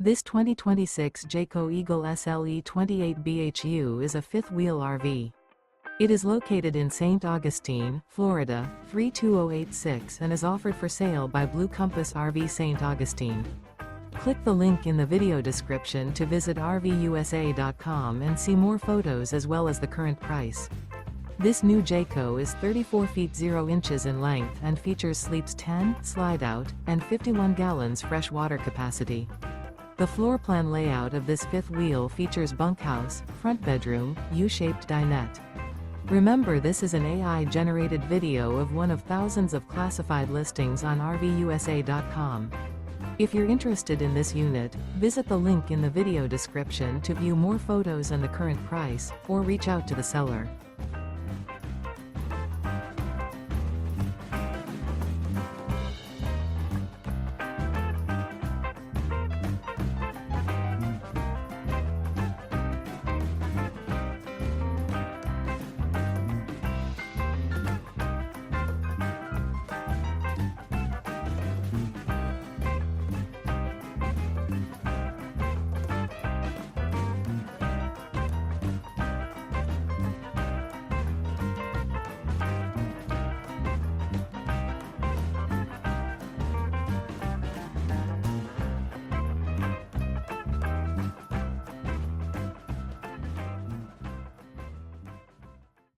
This 2026 Jayco Eagle SLE 28 bhu is a fifth-wheel RV. It is located in St. Augustine, Florida, 32086 and is offered for sale by Blue Compass RV St. Augustine. Click the link in the video description to visit RVUSA.com and see more photos as well as the current price. This new Jayco is 34 feet 0 inches in length and features sleeps 10, Slideout, and 51 gallons fresh water capacity. The floor plan layout of this fifth wheel features bunkhouse, front bedroom, U-shaped dinette. Remember, this is an AI-generated video of one of thousands of classified listings on RVUSA.com. If you're interested in this unit, visit the link in the video description to view more photos and the current price, or reach out to the seller.